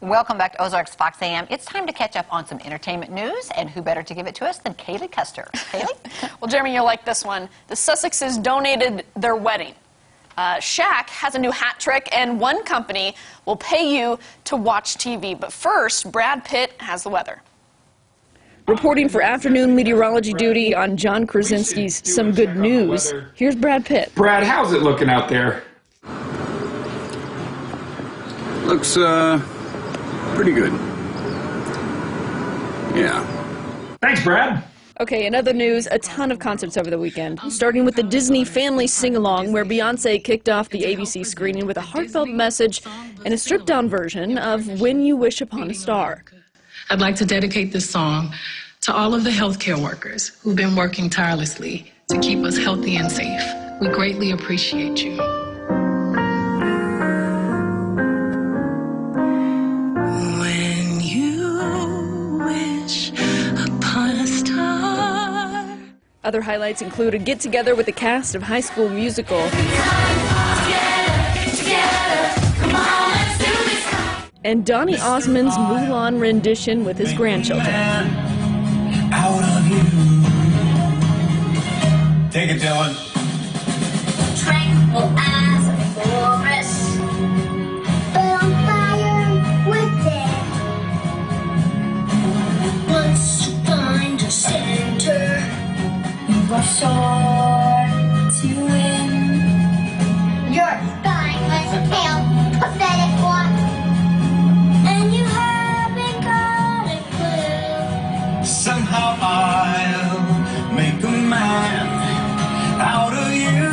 Welcome back to Ozarks Fox AM. It's time to catch up on some entertainment news, and who better to give it to us than Kaylee Custer. Kaylee? Well, Jeremy, you'll like this one. The Sussexes donated their wedding. Shaq has a new hat trick, and one company will pay you to watch TV. But first, Brad Pitt has the weather. Reporting for afternoon meteorology duty on John Krasinski's Some Good News, here's Brad Pitt. Brad, how's it looking out there? Looks, pretty good. Yeah. Thanks, Brad. Okay, in other news, a ton of concerts over the weekend, starting with the Disney Family Sing-Along, where Beyoncé kicked off the ABC screening with a heartfelt message and a stripped-down version of When You Wish Upon a Star. I'd like to dedicate this song to all of the healthcare workers who've been working tirelessly to keep us healthy and safe. We greatly appreciate you. Other highlights include a get-together with the cast of High School Musical, and Donny Osmond's Mulan rendition with his grandchildren. Take it, Dylan. Tranquil as a forest, but on fire within. Once you find your center, you are sure to win. Your spineless tail, pathetic one, and you haven't got a clue. Somehow I'll make a man out of you.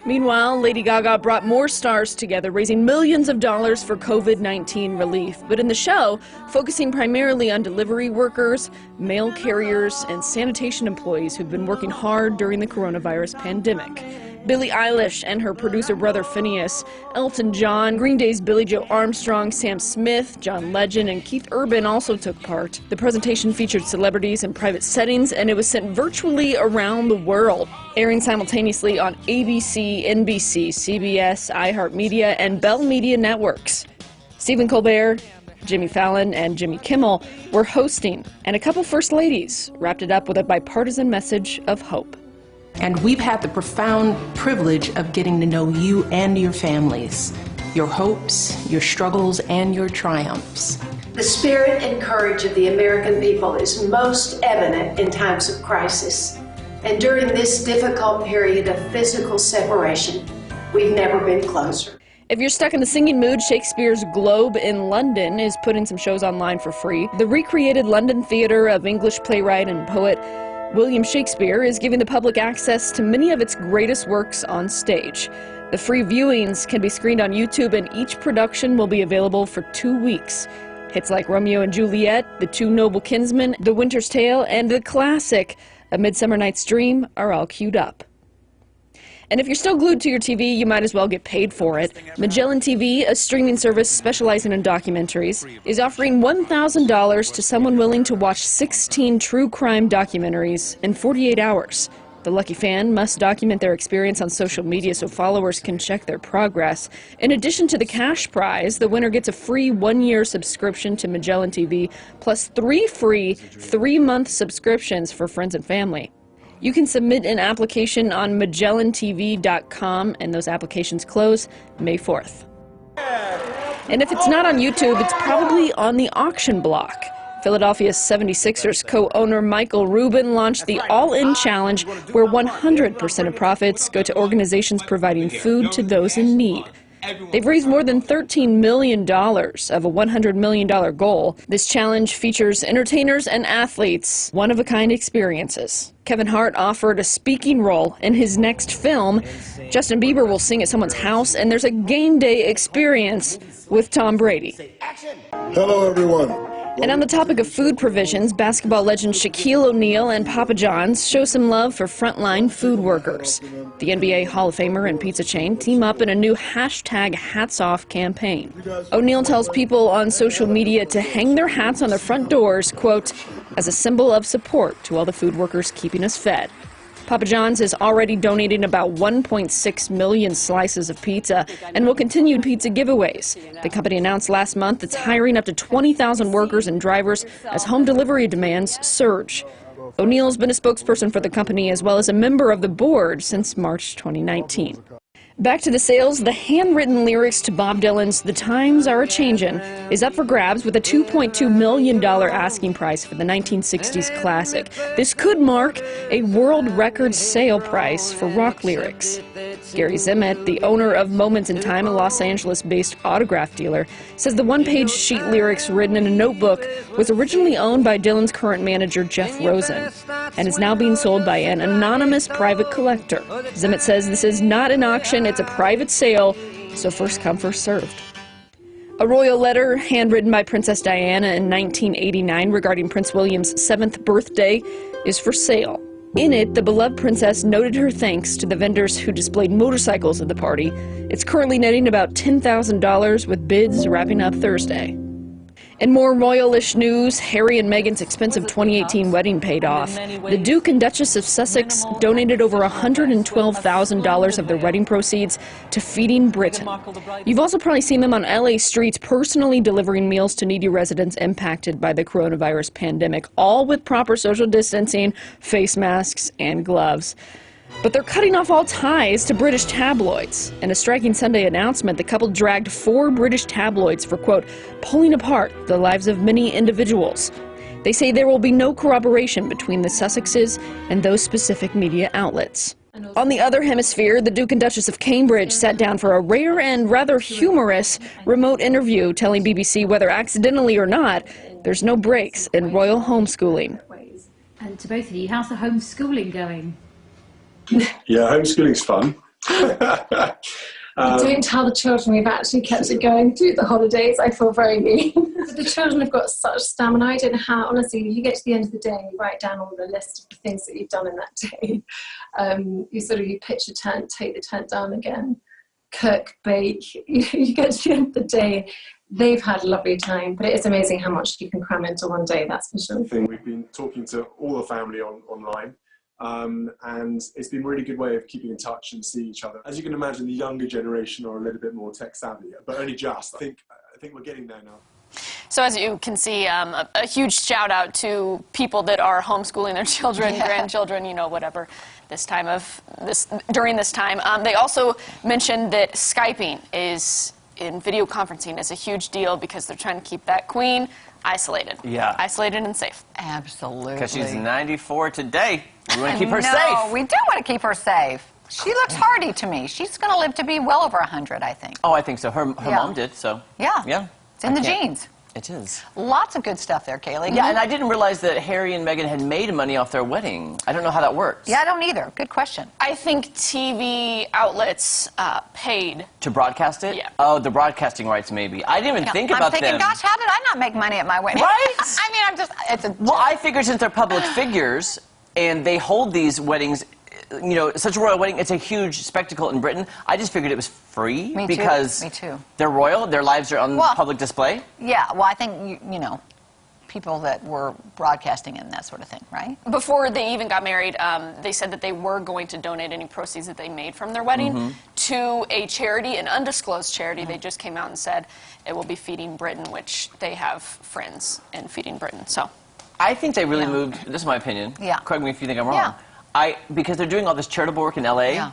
Meanwhile, Lady Gaga brought more stars together, raising millions of dollars for COVID-19 relief. But in the show, focusing primarily on delivery workers, mail carriers, and sanitation employees who've been working hard during the coronavirus pandemic. Billie Eilish and her producer brother Phineas, Elton John, Green Day's Billie Joe Armstrong, Sam Smith, John Legend, and Keith Urban also took part. The presentation featured celebrities in private settings, and it was sent virtually around the world, airing simultaneously on ABC, NBC, CBS, iHeartMedia, and Bell Media networks. Stephen Colbert, Jimmy Fallon, and Jimmy Kimmel were hosting, and a couple first ladies wrapped it up with a bipartisan message of hope. And we've had the profound privilege of getting to know you and your families, your hopes, your struggles, and your triumphs. The spirit and courage of the American people is most evident in times of crisis. And during this difficult period of physical separation, we've never been closer. If you're stuck in the singing mood, Shakespeare's Globe in London is putting some shows online for free. The recreated London Theatre of English playwright and poet William Shakespeare is giving the public access to many of its greatest works on stage. The free viewings can be screened on YouTube, and each production will be available for 2 weeks. Hits like Romeo and Juliet, The Two Noble Kinsmen, The Winter's Tale, and the classic A Midsummer Night's Dream are all queued up. And if you're still glued to your TV, you might as well get paid for it. Magellan TV, a streaming service specializing in documentaries, is offering $1,000 to someone willing to watch 16 true crime documentaries in 48 hours. The lucky fan must document their experience on social media so followers can check their progress. In addition to the cash prize, the winner gets a free 1-year subscription to Magellan TV, plus 3 free 3-month subscriptions for friends and family. You can submit an application on MagellanTV.com, and those applications close May 4th. And if it's not on YouTube, it's probably on the auction block. Philadelphia 76ers co-owner Michael Rubin launched the All-In Challenge, where 100% of profits go to organizations providing food to those in need. They've raised more than $13 million of a $100 million goal. This challenge features entertainers and athletes, one-of-a-kind experiences. Kevin Hart offered a speaking role in his next film. Justin Bieber will sing at someone's house, and there's a game day experience with Tom Brady. Hello, everyone. And on the topic of food provisions, basketball legend Shaquille O'Neal and Papa John's show some love for frontline food workers. The NBA Hall of Famer and pizza chain team up in a new #HatsOff campaign. O'Neal tells people on social media to hang their hats on their front doors, quote, as a symbol of support to all the food workers keeping us fed. Papa John's is already donating about 1.6 million slices of pizza and will continue pizza giveaways. The company announced last month it's hiring up to 20,000 workers and drivers as home delivery demands surge. O'Neill's been a spokesperson for the company as well as a member of the board since March 2019. Back to the sales, the handwritten lyrics to Bob Dylan's The Times Are A-Changin' is up for grabs with a $2.2 million asking price for the 1960s classic. This could mark a world record sale price for rock lyrics. Gary Zimmett, the owner of Moments in Time, a Los Angeles-based autograph dealer, says the one-page sheet lyrics written in a notebook was originally owned by Dylan's current manager, Jeff Rosen, and is now being sold by an anonymous private collector. Zimmett says this is not an auction, it's a private sale, so first come, first served. A royal letter handwritten by Princess Diana in 1989 regarding Prince William's 7th birthday is for sale. In it, the beloved princess noted her thanks to the vendors who displayed motorcycles at the party. It's currently netting about $10,000 with bids wrapping up Thursday. In more royalish news, Harry and Meghan's expensive 2018 wedding paid off. The Duke and Duchess of Sussex donated over $112,000 of their wedding proceeds to Feeding Britain. You've also probably seen them on LA streets personally delivering meals to needy residents impacted by the coronavirus pandemic, all with proper social distancing, face masks, and gloves. But they're cutting off all ties to British tabloids. In a striking Sunday announcement, the couple dragged 4 British tabloids for, quote, pulling apart the lives of many individuals. They say there will be no corroboration between the Sussexes and those specific media outlets. On the other hemisphere, the Duke and Duchess of Cambridge sat down for a rare and rather humorous remote interview, telling BBC whether accidentally or not, there's no breaks in royal homeschooling. And to both of you, how's the homeschooling going? Yeah, homeschooling's fun. Don't tell the children we've actually kept it going through the holidays. I feel very mean. But the children have got such stamina. I don't know how, honestly, you get to the end of the day and you write down all the list of the things that you've done in that day. You pitch a tent, take the tent down again, cook, bake. You get to the end of the day. They've had a lovely time, but it is amazing how much you can cram into one day, that's for sure. We've been talking to all the family online. And it's been a really good way of keeping in touch and see each other. As you can imagine, the younger generation are a little bit more tech savvy, but only just. I think we're getting there now. So as you can see, a huge shout out to people that are homeschooling their children, grandchildren, whatever, during this time. They also mentioned that Skyping in video conferencing is a huge deal because they're trying to keep that queen isolated. Yeah. Isolated and safe. Absolutely. Because she's 94 today. We want to keep her No, safe. we do want to keep her safe. She looks hardy to me. She's going to live to be well over 100, I think. Oh, I think so. Her mom did, so. Yeah. Yeah. It's in the genes. It is. Lots of good stuff there, Kaylee. Yeah, and I didn't realize that Harry and Meghan had made money off their wedding. I don't know how that works. Yeah, I don't either. Good question. I think TV outlets paid. To broadcast it? Yeah. Oh, the broadcasting rights, maybe. I didn't even think about them. I'm thinking, gosh, how did I not make money at my wedding? Right? I mean, it's a... Well, I figured since they're public figures and they hold these weddings, such a royal wedding, it's a huge spectacle in Britain. I just figured it was free. Me too. Because Me too. they're royal, their lives are on public display. Yeah, well, I think, people that were broadcasting and that sort of thing, right? Before they even got married, they said that they were going to donate any proceeds that they made from their wedding to a charity, an undisclosed charity. They just came out and said it will be Feeding Britain, which they have friends in Feeding Britain. So, I think they really moved, this is my opinion, correct me if you think I'm wrong, because they're doing all this charitable work in LA,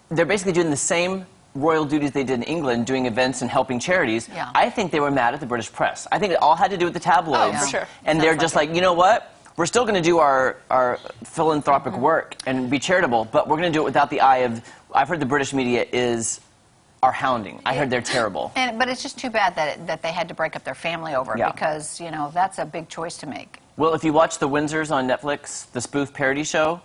they're basically doing the same royal duties they did in England, doing events and helping charities. I think they were mad at the British press. I think it all had to do with the tabloids. Oh, for sure. And they're just like, you know what? We're still going to do our philanthropic work and be charitable, but we're going to do it without the eye of, I've heard the British media are hounding. I heard they're terrible. But it's just too bad that they had to break up their family over it because, that's a big choice to make. Well, if you watch The Windsors on Netflix, the spoof parody show,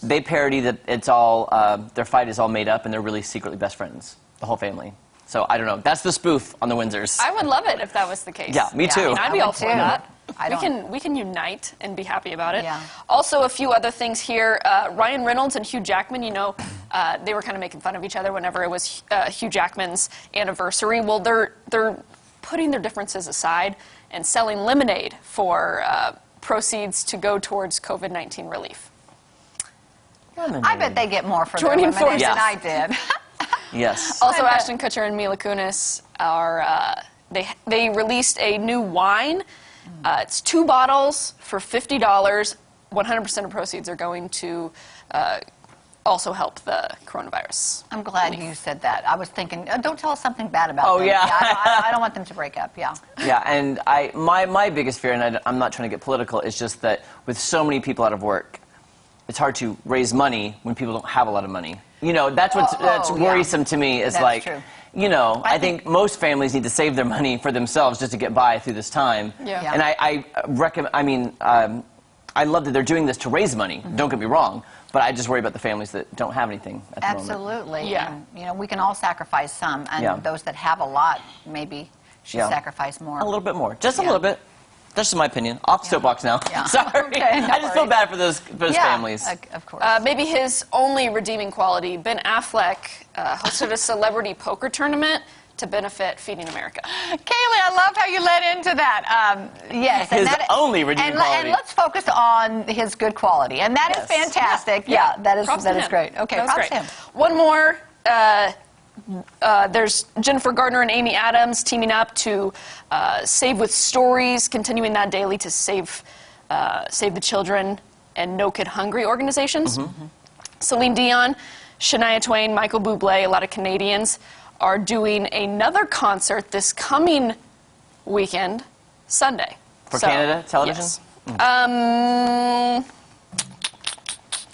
they parody that it's all, their fight is all made up and they're really secretly best friends, the whole family. So, I don't know. That's the spoof on The Windsors. I would love it if that was the case. Yeah, me too. I mean, I'd be all for that. I We can unite and be happy about it. Yeah. Also, a few other things here. Ryan Reynolds and Hugh Jackman, they were kind of making fun of each other whenever it was Hugh Jackman's anniversary. Well, they're putting their differences aside and selling lemonade for proceeds to go towards COVID-19 relief. I bet they get more for Joining their lemonade forces. than I did. Yes. Also, Ashton Kutcher and Mila Kunis are they released a new wine. It's 2 bottles for $50. 100% of proceeds are going to also help the coronavirus. I'm glad you said that. I was thinking, don't tell us something bad about them. Oh, yeah. I don't want them to break up, yeah. Yeah, and my biggest fear, and I'm not trying to get political, is just that with so many people out of work, it's hard to raise money when people don't have a lot of money. You know, that's what's worrisome to me. Is That's like, true. you know, I think most families need to save their money for themselves just to get by through this time. Yeah. And I recommend. I mean, I love that they're doing this to raise money. Don't get me wrong, but I just worry about the families that don't have anything at the moment. Absolutely. Yeah. And, you know, we can all sacrifice some, and Yeah. those that have a lot maybe should Yeah. sacrifice more. A little bit more, just a little bit. That's just my opinion. Off the soapbox now. Yeah. Sorry. Okay, no I just feel worries. bad for those families. Of course. Maybe his only redeeming quality, Ben Affleck hosted a celebrity poker tournament to benefit Feeding America. Kaylee, I love how you led into that. Yes. His only redeeming quality. And let's focus on his good quality. And that is fantastic. Yeah, that is great. Okay, that was props great. to him. One more. There's Jennifer Gardner and Amy Adams teaming up to Save with Stories, continuing that daily to save the children and No Kid Hungry organizations. Celine Dion, Shania Twain, Michael Bublé, a lot of Canadians are doing another concert this coming weekend, Sunday. For Canada television? Yes.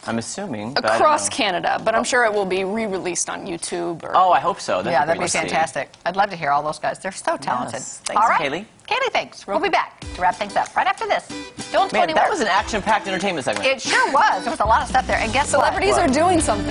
I'm assuming. But I don't Across know. Canada, but I'm sure it will be re-released on YouTube. Or... Oh, I hope so. Yeah, that'd be fantastic. I'd love to hear all those guys. They're so talented. Yes. Thanks, all right. Kaylee. Kaylee, thanks. We'll be back to wrap things up right after this. Don't go Man, anywhere. that was an action-packed entertainment segment. It sure was. There was a lot of stuff there. And guess what? Celebrities are doing something.